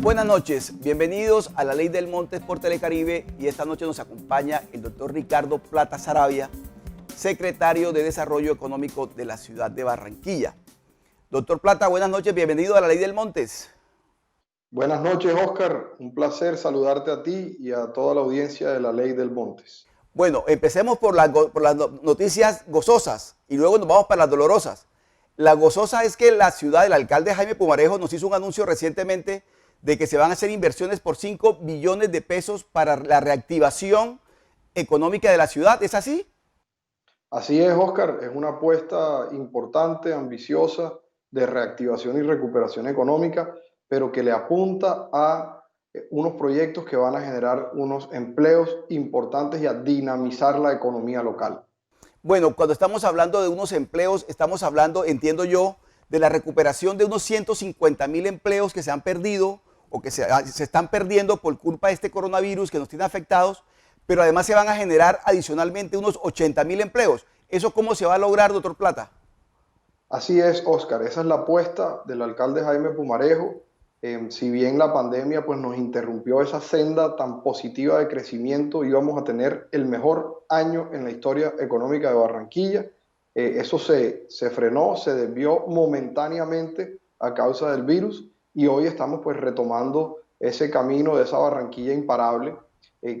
Buenas noches, bienvenidos a La Ley del Montes por Telecaribe y esta noche nos acompaña el doctor Ricardo Plata Saravia, secretario de Desarrollo Económico de la ciudad de Barranquilla. Doctor Plata, buenas noches, bienvenido a La Ley del Montes. Buenas noches, Oscar. Un placer saludarte a ti y a toda la audiencia de La Ley del Montes. Bueno, empecemos por las noticias gozosas y luego nos vamos para las dolorosas. La gozosa es que la ciudad, el alcalde Jaime Pumarejo nos hizo un anuncio recientemente de que se van a hacer inversiones por 5 billones de pesos para la reactivación económica de la ciudad. ¿Es así? Así es, Oscar. Es una apuesta importante, ambiciosa, de reactivación y recuperación económica, pero que le apunta a unos proyectos que van a generar unos empleos importantes y a dinamizar la economía local. Bueno, cuando estamos hablando de unos empleos, estamos hablando, entiendo yo, de la recuperación de unos 150.000 empleos que se han perdido o que se están perdiendo por culpa de este coronavirus que nos tiene afectados, pero además se van a generar adicionalmente unos 80.000 empleos. ¿Eso cómo se va a lograr, doctor Plata? Así es, Oscar. Esa es la apuesta del alcalde Jaime Pumarejo. Si bien la pandemia pues, nos interrumpió esa senda tan positiva de crecimiento, íbamos a tener el mejor año en la historia económica de Barranquilla. Eso se frenó, se desvió momentáneamente a causa del virus y hoy estamos pues retomando ese camino de esa Barranquilla imparable.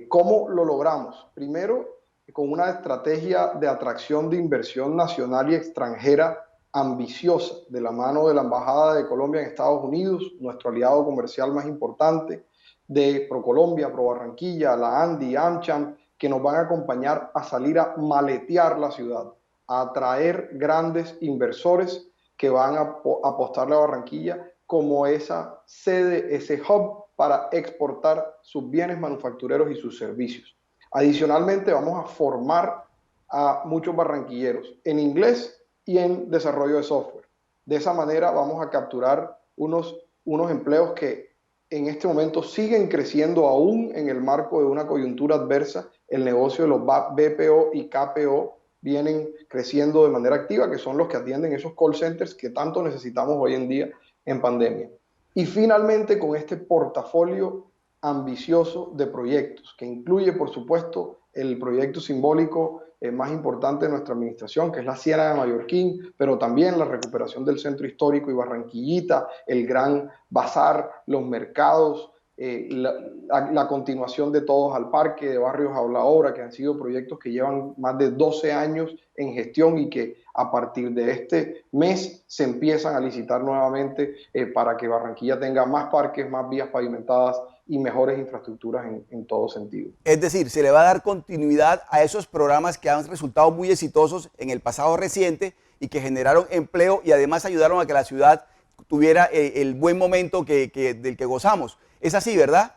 ¿Cómo lo logramos? Primero, con una estrategia de atracción de inversión nacional y extranjera ambiciosa, de la mano de la Embajada de Colombia en Estados Unidos, nuestro aliado comercial más importante, de ProColombia, ProBarranquilla, la ANDI, AmCham, que nos van a acompañar a salir a maletear la ciudad, a atraer grandes inversores que van a apostarle a Barranquilla como esa sede, ese hub para exportar sus bienes manufactureros y sus servicios. Adicionalmente, vamos a formar a muchos barranquilleros en inglés y en desarrollo de software. De esa manera vamos a capturar unos empleos que en este momento siguen creciendo aún en el marco de una coyuntura adversa. El negocio de los BPO y KPO vienen creciendo de manera activa, que son los que atienden esos call centers que tanto necesitamos hoy en día en pandemia. Y finalmente con este portafolio ambicioso de proyectos, que incluye por supuesto el proyecto simbólico más importante de nuestra administración, que es la Ciénaga de Mallorquín, pero también la recuperación del centro histórico y Barranquillita, el gran bazar, los mercados, la continuación de Todos al Parque, de Barrios a la Obra, que han sido proyectos que llevan más de 12 años en gestión y que a partir de este mes se empiezan a licitar nuevamente para que Barranquilla tenga más parques, más vías pavimentadas y mejores infraestructuras en todo sentido. Es decir, se le va a dar continuidad a esos programas que han resultado muy exitosos en el pasado reciente y que generaron empleo y además ayudaron a que la ciudad tuviera el buen momento del que gozamos. Es así, ¿verdad?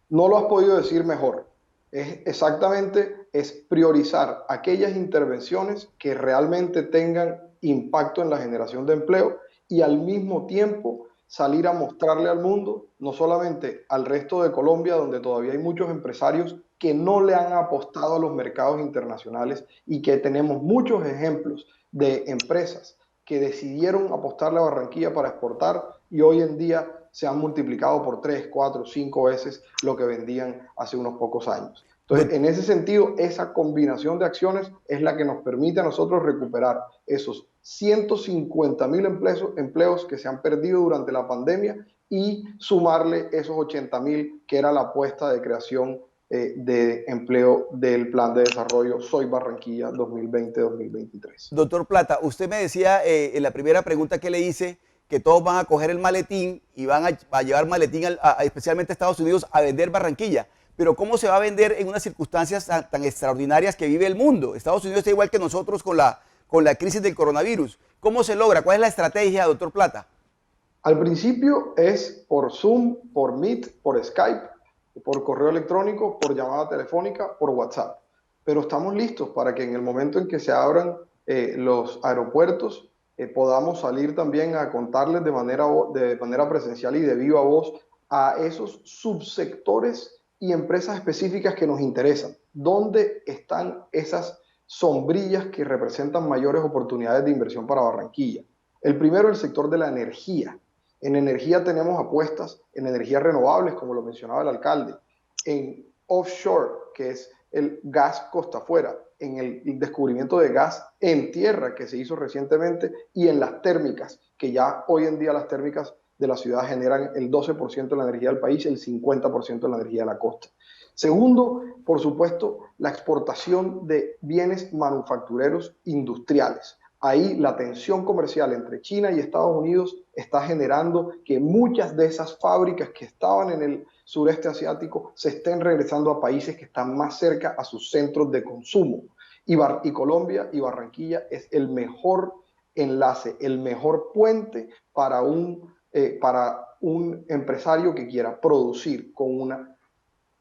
No lo has podido decir mejor. Es priorizar aquellas intervenciones que realmente tengan impacto en la generación de empleo y al mismo tiempo salir a mostrarle al mundo, no solamente al resto de Colombia, donde todavía hay muchos empresarios que no le han apostado a los mercados internacionales y que tenemos muchos ejemplos de empresas que decidieron apostarle a Barranquilla para exportar y hoy en día se han multiplicado por 3, 4, 5 veces lo que vendían hace unos pocos años. Entonces, en ese sentido, esa combinación de acciones es la que nos permite a nosotros recuperar esos 150.000 empleos que se han perdido durante la pandemia y sumarle esos 80.000 que era la apuesta de creación de empleo del Plan de Desarrollo Soy Barranquilla 2020-2023. Doctor Plata, usted me decía en la primera pregunta que le hice que todos van a coger el maletín y van a llevar maletín especialmente a Estados Unidos a vender Barranquilla. Pero ¿cómo se va a vender en unas circunstancias tan extraordinarias que vive el mundo? Estados Unidos está igual que nosotros con la crisis del coronavirus. ¿Cómo se logra? ¿Cuál es la estrategia, doctor Plata? Al principio es por Zoom, por Meet, por Skype, por correo electrónico, por llamada telefónica, por WhatsApp. Pero estamos listos para que en el momento en que se abran los aeropuertos podamos salir también a contarles de manera presencial y de viva voz a esos subsectores y empresas específicas que nos interesan. ¿Dónde están esas sombrillas que representan mayores oportunidades de inversión para Barranquilla? El primero, el sector de la energía. En energía tenemos apuestas en energías renovables, como lo mencionaba el alcalde, en offshore, que es el gas costa afuera, en el descubrimiento de gas en tierra que se hizo recientemente y en las térmicas, que ya hoy en día las térmicas de la ciudad generan el 12% de la energía del país y el 50% de la energía de la costa. Segundo, por supuesto, la exportación de bienes manufactureros industriales. Ahí la tensión comercial entre China y Estados Unidos está generando que muchas de esas fábricas que estaban en el sureste asiático se estén regresando a países que están más cerca a sus centros de consumo. Y Colombia y Barranquilla es el mejor enlace, el mejor puente para un empresario que quiera producir con una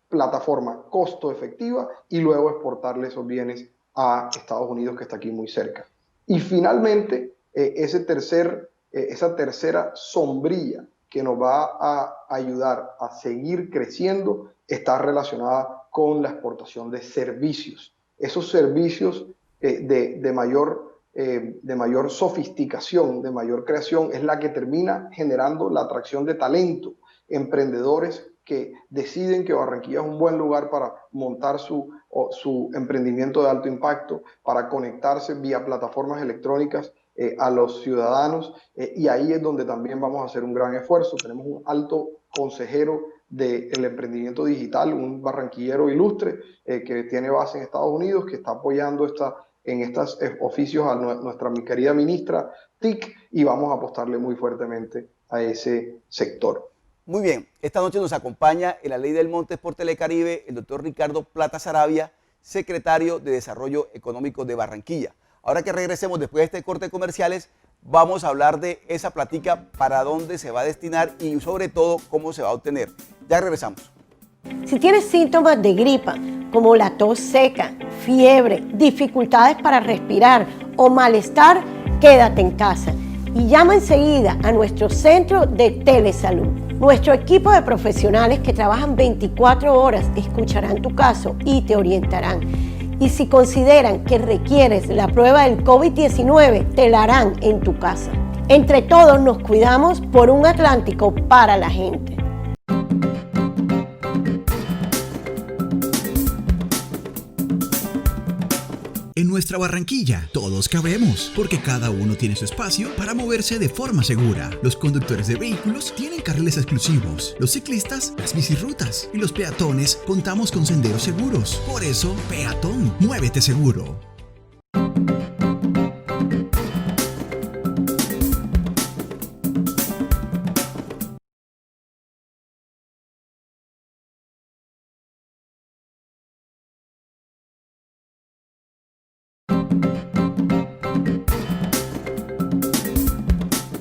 plataforma costo efectiva y luego exportarle esos bienes a Estados Unidos, que está aquí muy cerca. Y finalmente, esa tercera sombrilla que nos va a ayudar a seguir creciendo está relacionada con la exportación de servicios. Esos servicios de mayor sofisticación, de mayor creación, es la que termina generando la atracción de talento, emprendedores que deciden que Barranquilla es un buen lugar para montar su emprendimiento de alto impacto, para conectarse vía plataformas electrónicas a los ciudadanos, y ahí es donde también vamos a hacer un gran esfuerzo. Tenemos un alto consejero del emprendimiento digital, un barranquillero ilustre que tiene base en Estados Unidos, que está apoyando en estos oficios a nuestra mi querida ministra TIC, y vamos a apostarle muy fuertemente a ese sector. Muy bien, esta noche nos acompaña en la Ley del Montes por Telecaribe el doctor Ricardo Plata Saravia, secretario de Desarrollo Económico de Barranquilla. Ahora que regresemos después de este corte de comerciales, vamos a hablar de esa platica, para dónde se va a destinar y sobre todo cómo se va a obtener. Ya regresamos. Si tienes síntomas de gripa, como la tos seca, fiebre, dificultades para respirar o malestar, quédate en casa y llama enseguida a nuestro centro de telesalud. Nuestro equipo de profesionales que trabajan 24 horas escucharán tu caso y te orientarán. Y si consideran que requieres la prueba del COVID-19, te la harán en tu casa. Entre todos nos cuidamos por un Atlántico para la gente. En nuestra Barranquilla, todos cabemos, porque cada uno tiene su espacio para moverse de forma segura. Los conductores de vehículos tienen carriles exclusivos, los ciclistas, las bicirrutas y los peatones contamos con senderos seguros. Por eso, peatón, muévete seguro.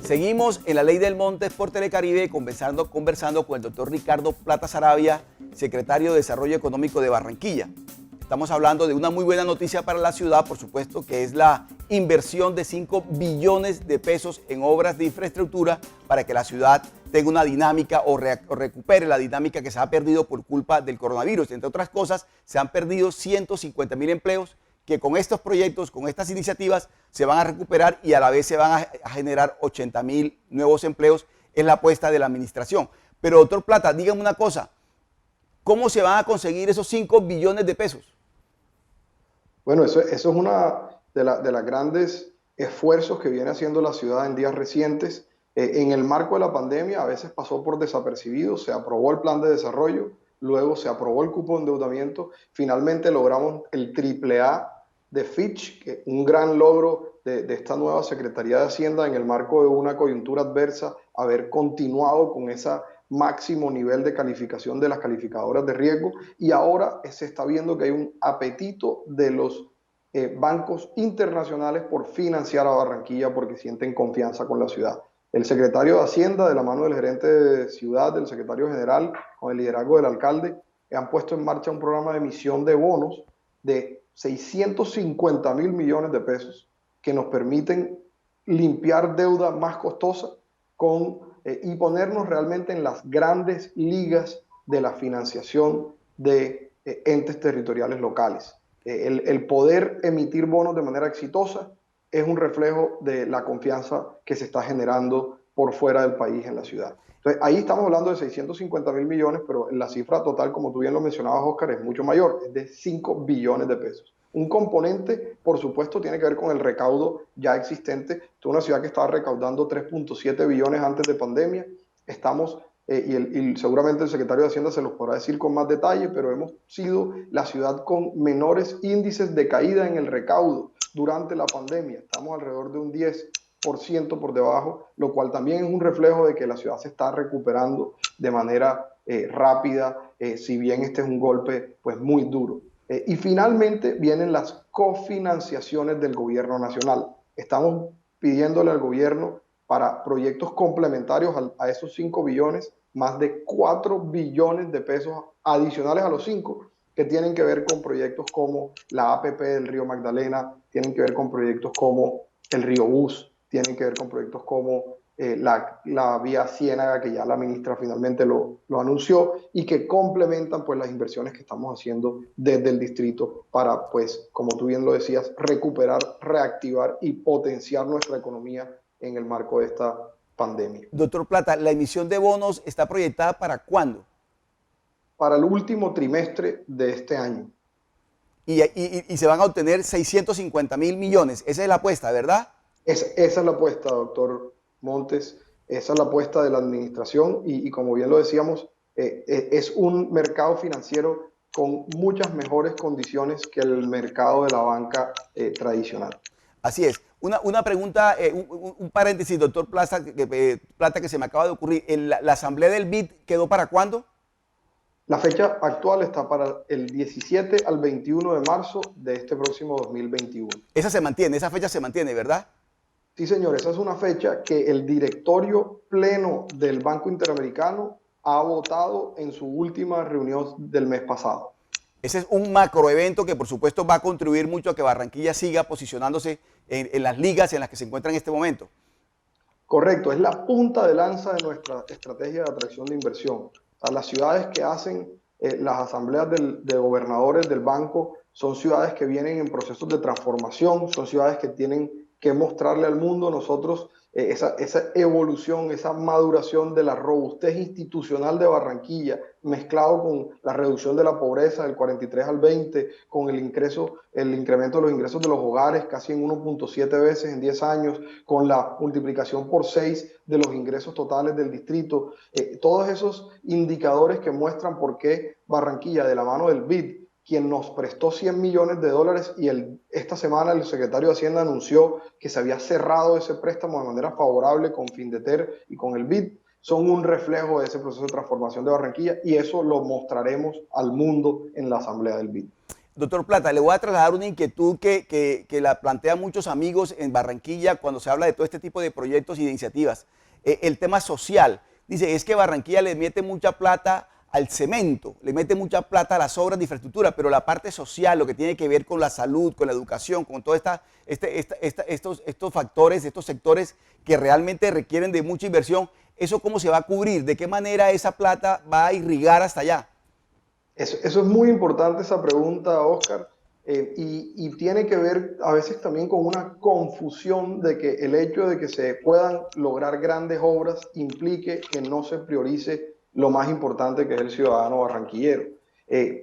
Seguimos en la Ley del Montes por Telecaribe conversando con el doctor Ricardo Plata Saravia, secretario de Desarrollo Económico de Barranquilla. Estamos hablando de una muy buena noticia para la ciudad, por supuesto, que es la inversión de 5 billones de pesos en obras de infraestructura para que la ciudad tenga una dinámica o recupere la dinámica que se ha perdido por culpa del coronavirus. Entre otras cosas, se han perdido 150.000 empleos que con estos proyectos, con estas iniciativas, se van a recuperar y a la vez se van a generar 80.000 nuevos empleos. Es la apuesta de la administración. Pero, doctor Plata, dígame una cosa, ¿cómo se van a conseguir esos 5 billones de pesos? Bueno, eso es una de las grandes esfuerzos que viene haciendo la ciudad en días recientes. En el marco de la pandemia a veces pasó por desapercibido, se aprobó el plan de desarrollo, luego se aprobó el cupo de endeudamiento, finalmente logramos el AAA de Fitch, que un gran logro de esta nueva Secretaría de Hacienda en el marco de una coyuntura adversa, haber continuado con ese máximo nivel de calificación de las calificadoras de riesgo, y ahora se está viendo que hay un apetito de los bancos internacionales por financiar a Barranquilla porque sienten confianza con la ciudad. El secretario de Hacienda, de la mano del gerente de ciudad, del secretario general, con el liderazgo del alcalde, han puesto en marcha un programa de emisión de bonos de 650.000 millones de pesos que nos permiten limpiar deuda más costosa y ponernos realmente en las grandes ligas de la financiación de entes territoriales locales. El poder emitir bonos de manera exitosa es un reflejo de la confianza que se está generando por fuera del país en la ciudad. Entonces, ahí estamos hablando de 650.000 millones, pero la cifra total, como tú bien lo mencionabas, Oscar, es mucho mayor, es de 5 billones de pesos. Un componente, por supuesto, tiene que ver con el recaudo ya existente. Esta es una ciudad que estaba recaudando 3.7 billones antes de pandemia. Estamos, y seguramente el secretario de Hacienda se los podrá decir con más detalle, pero hemos sido la ciudad con menores índices de caída en el recaudo durante la pandemia. Estamos alrededor de un 10% por debajo, lo cual también es un reflejo de que la ciudad se está recuperando de manera rápida, si bien este es un golpe pues muy duro. Y finalmente vienen las cofinanciaciones del gobierno nacional. Estamos pidiéndole al gobierno para proyectos complementarios a esos 5 billones, más de 4 billones de pesos adicionales a los 5, que tienen que ver con proyectos como la APP del Río Magdalena, tienen que ver con proyectos como el Río Bus, tienen que ver con proyectos como la vía Ciénaga, que ya la ministra finalmente lo anunció, y que complementan pues las inversiones que estamos haciendo desde el distrito para, pues, como tú bien lo decías, recuperar, reactivar y potenciar nuestra economía en el marco de esta pandemia. Doctor Plata, ¿la emisión de bonos está proyectada para cuándo? Para el último trimestre de este año. Y se van a obtener 650.000 millones. Esa es la apuesta, ¿verdad? Esa es la apuesta, doctor Montes. Esa es la apuesta de la administración y como bien lo decíamos, es un mercado financiero con muchas mejores condiciones que el mercado de la banca tradicional. Así es. Una pregunta, un paréntesis, doctor Plata, que se me acaba de ocurrir. ¿La asamblea del BID quedó para cuándo? La fecha actual está para el 17 al 21 de marzo de este próximo 2021. Esa se mantiene, esa fecha se mantiene, ¿verdad? Sí, señor, esa es una fecha que el directorio pleno del Banco Interamericano ha votado en su última reunión del mes pasado. Ese es un macroevento que por supuesto va a contribuir mucho a que Barranquilla siga posicionándose en las ligas en las que se encuentra en este momento. Correcto, es la punta de lanza de nuestra estrategia de atracción de inversión. O sea, las ciudades que hacen las asambleas de gobernadores del banco son ciudades que vienen en procesos de transformación, son ciudades que tienen que mostrarle al mundo nosotros esa evolución, esa maduración de la robustez institucional de Barranquilla, mezclado con la reducción de la pobreza del 43 al 20, con el incremento de los ingresos de los hogares casi en 1.7 veces en 10 años, con la multiplicación por 6 de los ingresos totales del distrito, todos esos indicadores que muestran por qué Barranquilla, de la mano del BID, quien nos prestó $100 millones y esta semana el secretario de Hacienda anunció que se había cerrado ese préstamo de manera favorable con Findeter y con el BID, son un reflejo de ese proceso de transformación de Barranquilla y eso lo mostraremos al mundo en la asamblea del BID. Doctor Plata, le voy a trasladar una inquietud que la plantean muchos amigos en Barranquilla cuando se habla de todo este tipo de proyectos y de iniciativas. El tema social. Dice, es que Barranquilla le mete mucha plata al cemento, le mete mucha plata a las obras de infraestructura, pero la parte social, lo que tiene que ver con la salud, con la educación, con todos estos factores, estos sectores que realmente requieren de mucha inversión, ¿eso cómo se va a cubrir? ¿De qué manera esa plata va a irrigar hasta allá? Eso es muy importante esa pregunta, Oscar, y tiene que ver a veces también con una confusión de que el hecho de que se puedan lograr grandes obras implique que no se priorice lo más importante que es el ciudadano barranquillero.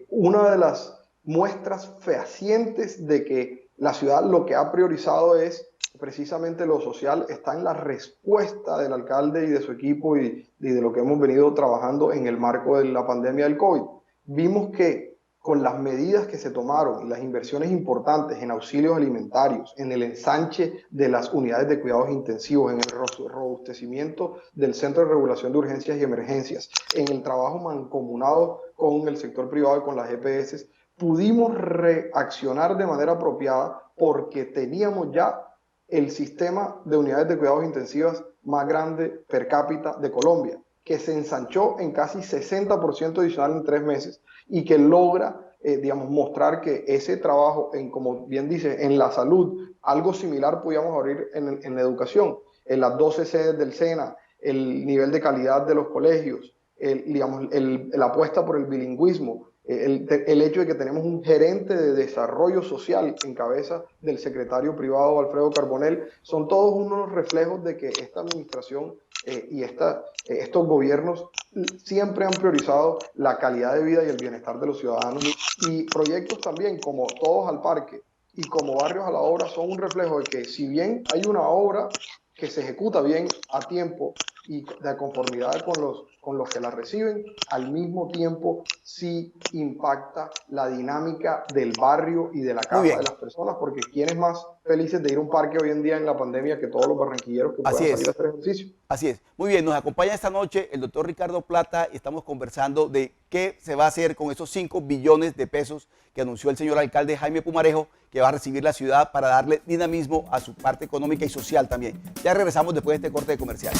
Una de las muestras fehacientes de que la ciudad lo que ha priorizado es precisamente lo social está en la respuesta del alcalde y de su equipo y de lo que hemos venido trabajando en el marco de la pandemia del COVID. Vimos que con las medidas que se tomaron y las inversiones importantes en auxilios alimentarios, en el ensanche de las unidades de cuidados intensivos, en el robustecimiento del Centro de Regulación de Urgencias y Emergencias, en el trabajo mancomunado con el sector privado y con las EPS, pudimos reaccionar de manera apropiada porque teníamos ya el sistema de unidades de cuidados intensivas más grande per cápita de Colombia, que se ensanchó en casi 60% adicional en 3 meses y que logra, mostrar que ese trabajo, como bien dice, en la salud, algo similar podíamos abrir en la educación, en las 12 sedes del SENA, el nivel de calidad de los colegios, la apuesta por el bilingüismo, el hecho de que tenemos un gerente de desarrollo social en cabeza del secretario privado Alfredo Carbonell, son todos unos reflejos de que esta administración estos gobiernos siempre han priorizado la calidad de vida y el bienestar de los ciudadanos, y proyectos también como Todos al Parque y como Barrios a la Obra son un reflejo de que si bien hay una obra que se ejecuta bien a tiempo y de conformidad con los que la reciben, al mismo tiempo sí impacta la dinámica del barrio y de la casa de las personas, porque ¿quién es más felices de ir a un parque hoy en día en la pandemia que todos los barranquilleros que puedan salir a hacer ejercicio? Así es. Muy bien, nos acompaña esta noche el doctor Ricardo Plata y estamos conversando de qué se va a hacer con esos 5 billones de pesos que anunció el señor alcalde Jaime Pumarejo, que va a recibir la ciudad para darle dinamismo a su parte económica y social también. Ya regresamos después de este corte de comercial.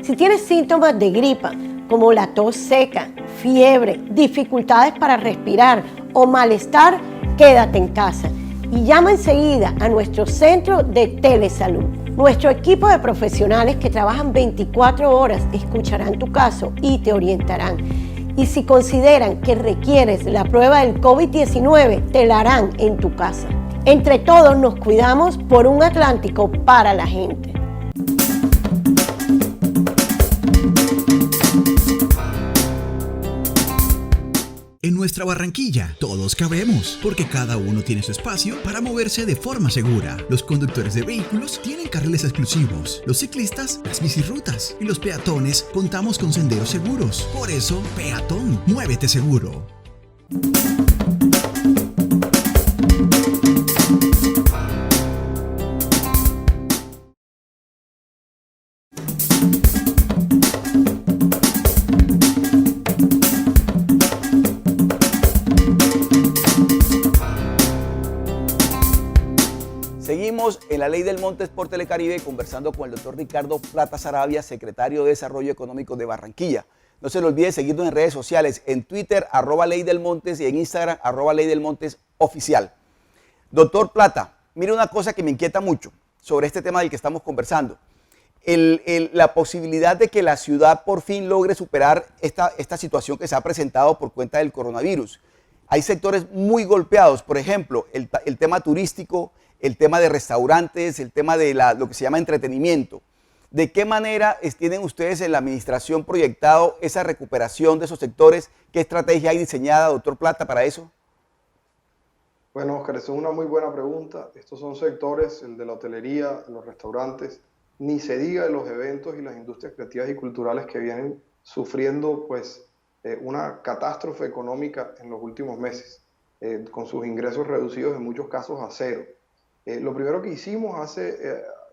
Si tienes síntomas de gripa, como la tos seca, fiebre, dificultades para respirar o malestar, quédate en casa y llama enseguida a nuestro centro de telesalud. Nuestro equipo de profesionales que trabajan 24 horas escucharán tu caso y te orientarán. Y si consideran que requieres la prueba del COVID-19, te la harán en tu casa. Entre todos nos cuidamos por un Atlántico para la gente. En nuestra Barranquilla, todos cabemos, porque cada uno tiene su espacio para moverse de forma segura. Los conductores de vehículos tienen carriles exclusivos, los ciclistas, las bicirrutas y los peatones contamos con senderos seguros. Por eso, peatón, muévete seguro. Seguimos en La Ley del Montes por Telecaribe conversando con el doctor Ricardo Plata Saravia, secretario de Desarrollo Económico de Barranquilla. No se le olvide seguirnos en redes sociales, en Twitter, @leydelmontes y en Instagram, @leydelmontesoficial. Doctor Plata, mire una cosa que me inquieta mucho sobre este tema del que estamos conversando. La posibilidad de que la ciudad por fin logre superar esta situación que se ha presentado por cuenta del coronavirus. Hay sectores muy golpeados, por ejemplo, el tema turístico, el tema de restaurantes, el tema de lo que se llama entretenimiento. ¿De qué manera tienen ustedes en la administración proyectado esa recuperación de esos sectores? ¿Qué estrategia hay diseñada, doctor Plata, para eso? Bueno, Oscar, esa es una muy buena pregunta. Estos son sectores, el de la hotelería, los restaurantes, ni se diga de los eventos y las industrias creativas y culturales que vienen sufriendo pues, una catástrofe económica en los últimos meses, con sus ingresos reducidos en muchos casos a cero. Lo primero que hicimos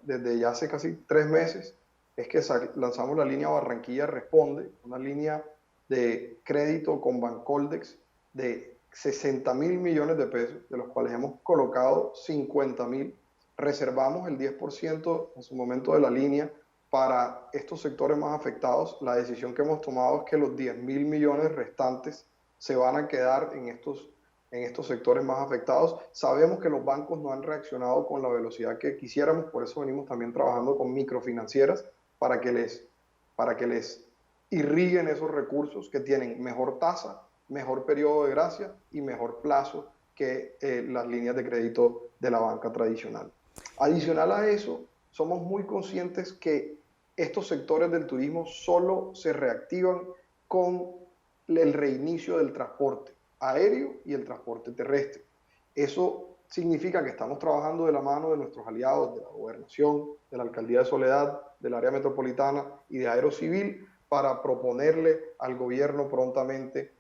desde ya hace casi 3 meses es que lanzamos la línea Barranquilla Responde, una línea de crédito con Bancoldex de 60.000 millones de pesos, de los cuales hemos colocado 50.000. Reservamos el 10% en su momento de la línea para estos sectores más afectados. La decisión que hemos tomado es que los 10.000 millones restantes se van a quedar en estos sectores más afectados. Sabemos que los bancos no han reaccionado con la velocidad que quisiéramos, por eso venimos también trabajando con microfinancieras para que les irriguen esos recursos que tienen mejor tasa, mejor periodo de gracia y mejor plazo que las líneas de crédito de la banca tradicional. Adicional a eso, somos muy conscientes que estos sectores del turismo solo se reactivan con el reinicio del transporte aéreo y el transporte terrestre. Eso significa que estamos trabajando de la mano de nuestros aliados de la Gobernación, de la Alcaldía de Soledad, del área metropolitana y de Aerocivil para proponerle al gobierno prontamente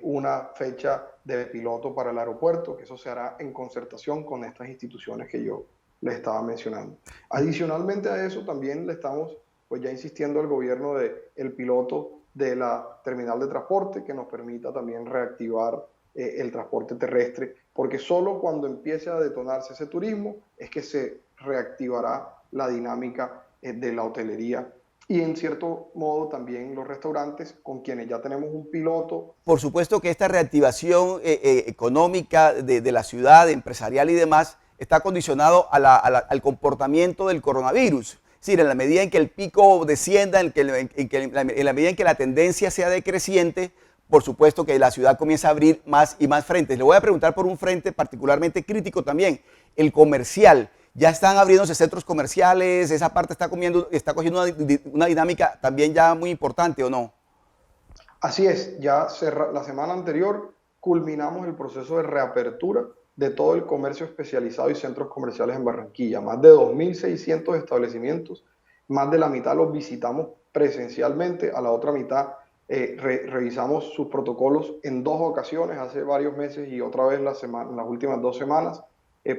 una fecha de piloto para el aeropuerto, que eso se hará en concertación con estas instituciones que yo les estaba mencionando. Adicionalmente a eso, también le estamos pues ya insistiendo al gobierno del piloto de la terminal de transporte que nos permita también reactivar el transporte terrestre, porque solo cuando empiece a detonarse ese turismo es que se reactivará la dinámica de la hotelería y en cierto modo también los restaurantes, con quienes ya tenemos un piloto. Por supuesto que esta reactivación económica de la ciudad, empresarial y demás, está condicionado al comportamiento del coronavirus. Es decir, en la medida en que el pico descienda, en la medida en que la tendencia sea decreciente, por supuesto que la ciudad comienza a abrir más y más frentes. Le voy a preguntar por un frente particularmente crítico también, el comercial. Ya están abriéndose centros comerciales, esa parte está cogiendo una dinámica también ya muy importante, ¿o no? Así es, la semana anterior culminamos el proceso de reapertura de todo el comercio especializado y centros comerciales en Barranquilla. Más de 2.600 establecimientos, más de la mitad los visitamos presencialmente, a la otra mitad revisamos sus protocolos en 2 ocasiones, hace varios meses y otra vez las últimas 2 semanas,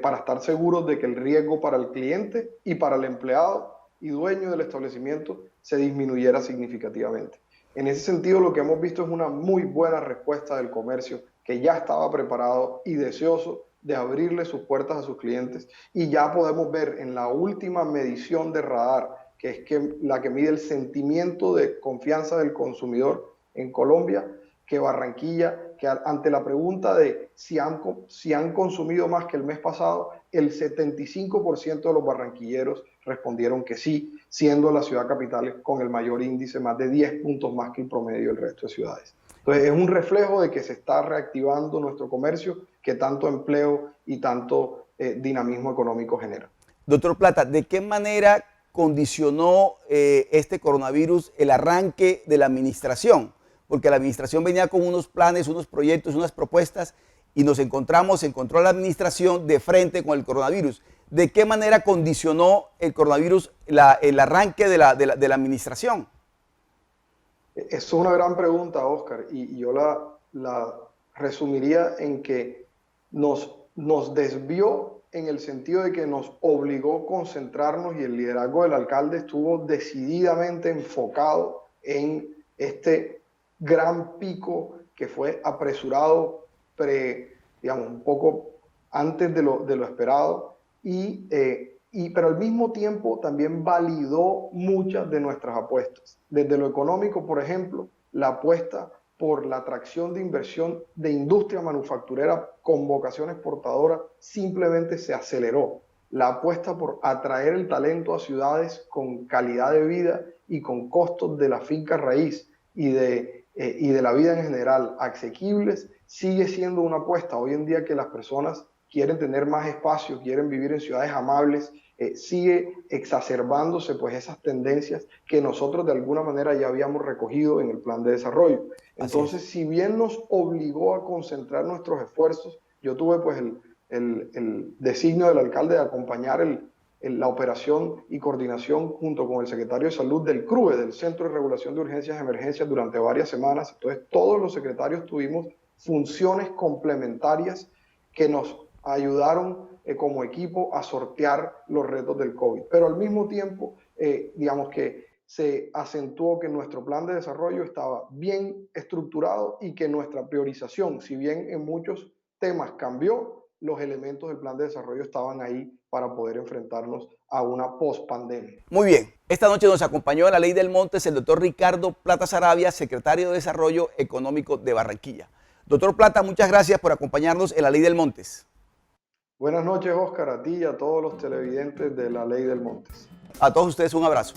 para estar seguros de que el riesgo para el cliente y para el empleado y dueño del establecimiento se disminuyera significativamente. En ese sentido, lo que hemos visto es una muy buena respuesta del comercio, que ya estaba preparado y deseoso de abrirle sus puertas a sus clientes, y ya podemos ver en la última medición de radar, que es la que mide el sentimiento de confianza del consumidor en Colombia, que Barranquilla, que ante la pregunta de si han consumido más que el mes pasado, el 75% de los barranquilleros respondieron que sí, siendo la ciudad capital con el mayor índice, más de 10 puntos más que el promedio del resto de ciudades. Entonces es un reflejo de que se está reactivando nuestro comercio, que tanto empleo y tanto dinamismo económico genera. Doctor Plata, ¿de qué manera condicionó este coronavirus el arranque de la administración? Porque la administración venía con unos planes, unos proyectos, unas propuestas, y se encontró a la administración de frente con el coronavirus. ¿De qué manera condicionó el coronavirus el arranque de la administración? Eso es una gran pregunta, Oscar, y yo la resumiría en que nos desvió en el sentido de que nos obligó a concentrarnos, y el liderazgo del alcalde estuvo decididamente enfocado en este gran pico que fue apresurado, un poco antes de lo esperado, pero al mismo tiempo también validó muchas de nuestras apuestas. Desde lo económico, por ejemplo, la apuesta por la atracción de inversión de industria manufacturera con vocación exportadora simplemente se aceleró. La apuesta por atraer el talento a ciudades con calidad de vida y con costos de la finca raíz y de la vida en general asequibles sigue siendo una apuesta. Hoy en día que las personas quieren tener más espacio, quieren vivir en ciudades amables, sigue exacerbándose pues esas tendencias que nosotros de alguna manera ya habíamos recogido en el plan de desarrollo. Entonces, si bien nos obligó a concentrar nuestros esfuerzos, yo tuve pues el designio del alcalde de acompañar la operación y coordinación junto con el secretario de Salud del CRUE, del Centro de Regulación de Urgencias y Emergencias, durante varias semanas. Entonces, todos los secretarios tuvimos funciones complementarias que nos ayudaron como equipo a sortear los retos del COVID. Pero al mismo tiempo, digamos que se acentuó que nuestro plan de desarrollo estaba bien estructurado y que nuestra priorización, si bien en muchos temas cambió, los elementos del plan de desarrollo estaban ahí para poder enfrentarnos a una post-pandemia. Muy bien. Esta noche nos acompañó en la Ley del Montes el doctor Ricardo Plata Saravia, secretario de Desarrollo Económico de Barranquilla. Doctor Plata, muchas gracias por acompañarnos en la Ley del Montes. Buenas noches, Oscar, a ti y a todos los televidentes de la Ley del Montes. A todos ustedes un abrazo.